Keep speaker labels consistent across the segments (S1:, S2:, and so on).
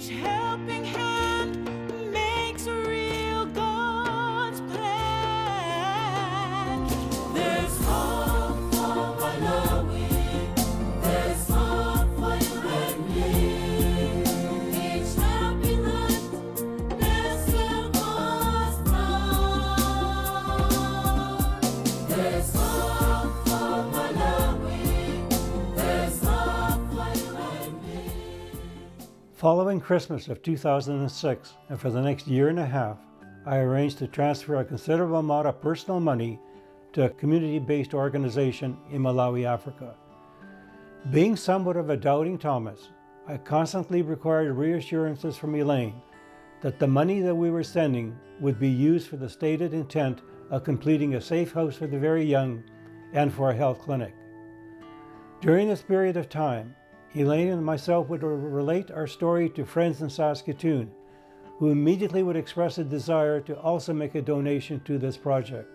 S1: Each helping hand makes real God's plan. There's hope for Malawi. There's hope for you and me. Each helping hand makes real God's plan. There's hope for Malawi. There's hope for you and me.
S2: Following Christmas of 2006, and for the next year and a half, I arranged to transfer a considerable amount of personal money to a community-based organization in Malawi, Africa. Being somewhat of a doubting Thomas, I constantly required reassurances from Elaine that the money that we were sending would be used for the stated intent of completing a safe house for the very young and for a health clinic. During this period of time, Elaine and myself would relate our story to friends in Saskatoon, who immediately would express a desire to also make a donation to this project.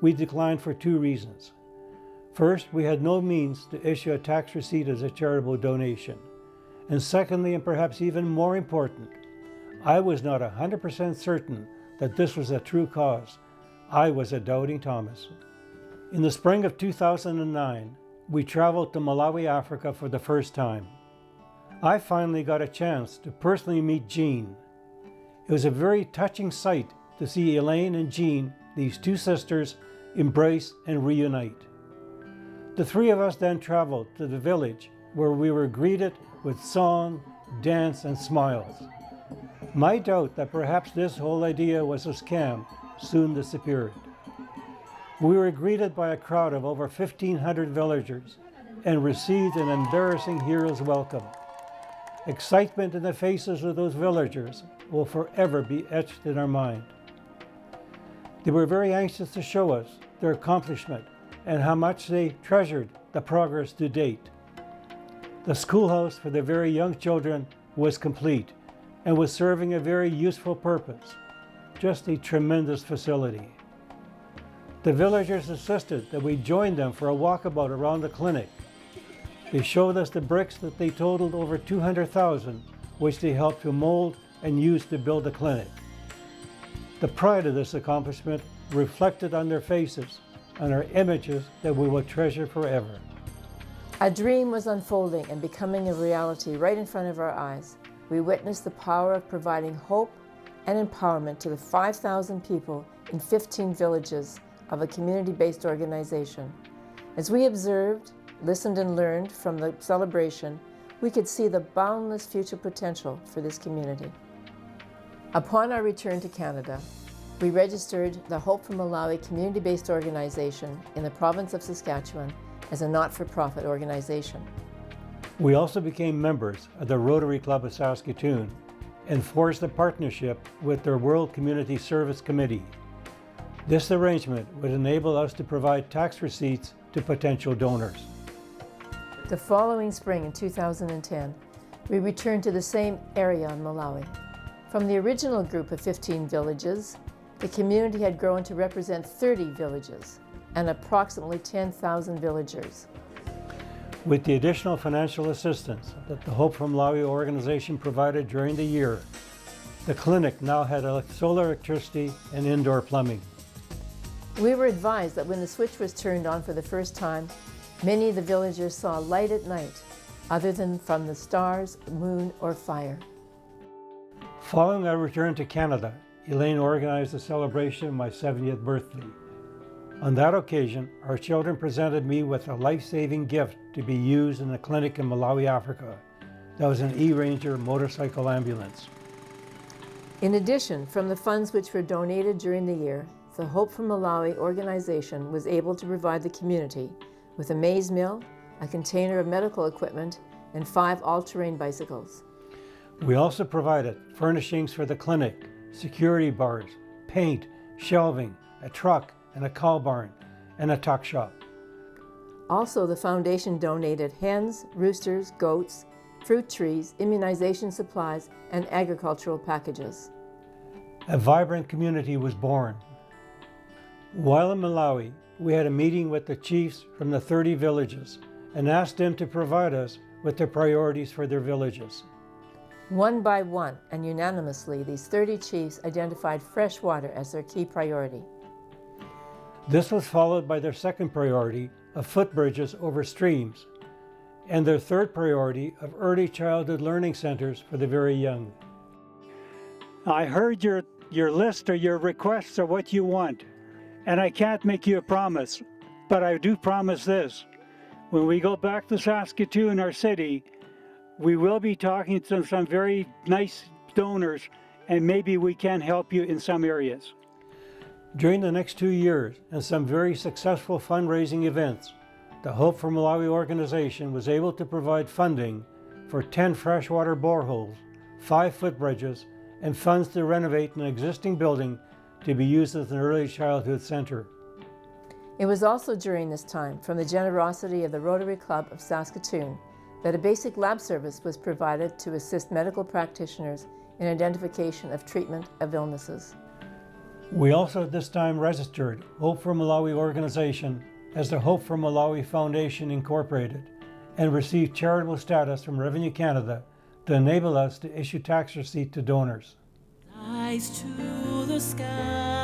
S2: We declined for two reasons. First, we had no means to issue a tax receipt as a charitable donation. And secondly, and perhaps even more important, I was not 100% certain that this was a true cause. I was a doubting Thomas. In the spring of 2009, we traveled to Malawi, Africa for the first time. I finally got a chance to personally meet Jean. It was a very touching sight to see Elaine and Jean, these two sisters, embrace and reunite. The three of us then traveled to the village where we were greeted with song, dance, and smiles. My doubt that perhaps this whole idea was a scam soon disappeared. We were greeted by a crowd of over 1,500 villagers and received an embarrassing hero's welcome. Excitement in the faces of those villagers will forever be etched in our mind. They were very anxious to show us their accomplishment and how much they treasured the progress to date. The schoolhouse for the very young children was complete and was serving a very useful purpose. Just a tremendous facility. The villagers insisted that we join them for a walkabout around the clinic. They showed us the bricks that they totaled over 200,000, which they helped to mold and use to build the clinic. The pride of this accomplishment reflected on their faces and are images that we will treasure forever.
S3: A dream was unfolding and becoming a reality right in front of our eyes. We witnessed the power of providing hope and empowerment to the 5,000 people in 15 villages of a community-based organization. As we observed, listened, and learned from the celebration, we could see the boundless future potential for this community. Upon our return to Canada, we registered the Hope for Malawi community-based organization in the province of Saskatchewan as a not-for-profit organization.
S2: We also became members of the Rotary Club of Saskatoon and forged a partnership with their World Community Service Committee. This arrangement would enable us to provide tax receipts to potential donors.
S3: The following spring in 2010, we returned to the same area in Malawi. From the original group of 15 villages, the community had grown to represent 30 villages and approximately 10,000 villagers.
S2: With the additional financial assistance that the Hope for Malawi organization provided during the year, the clinic now had solar electricity and indoor plumbing.
S3: We were advised that when the switch was turned on for the first time, many of the villagers saw light at night, other than from the stars, moon, or fire.
S2: Following our return to Canada, Elaine organized a celebration of my 70th birthday. On that occasion, our children presented me with a life-saving gift to be used in a clinic in Malawi, Africa. That was an E-Ranger motorcycle ambulance.
S3: In addition, from the funds which were donated during the year, the Hope for Malawi organization was able to provide the community with a maize mill, a container of medical equipment, and 5 all-terrain bicycles.
S2: We also provided furnishings for the clinic, security bars, paint, shelving, a truck, and a cow barn, and a tuck shop.
S3: Also, the foundation donated hens, roosters, goats, fruit trees, immunization supplies, and agricultural packages.
S2: A vibrant community was born. While in Malawi, we had a meeting with the chiefs from the 30 villages and asked them to provide us with their priorities for their villages.
S3: One by one and unanimously, these 30 chiefs identified fresh water as their key priority.
S2: This was followed by their second priority of footbridges over streams, and their third priority of early childhood learning centers for the very young.
S4: I heard your list or your requests of what you want, and I can't make you a promise, but I do promise this. When we go back to Saskatoon, our city, we will be talking to some very nice donors, and maybe we can help you in some areas.
S2: During the next 2 years and some very successful fundraising events, the Hope for Malawi organization was able to provide funding for 10 freshwater boreholes, 5 footbridges, and funds to renovate an existing building to be used as an early childhood center.
S3: It was also during this time, from the generosity of the Rotary Club of Saskatoon, that a basic lab service was provided to assist medical practitioners in identification of treatment of illnesses.
S2: We also at this time registered Hope for Malawi organization as the Hope for Malawi Foundation Incorporated and received charitable status from Revenue Canada to enable us to issue tax receipts to donors.
S1: Eyes to the sky.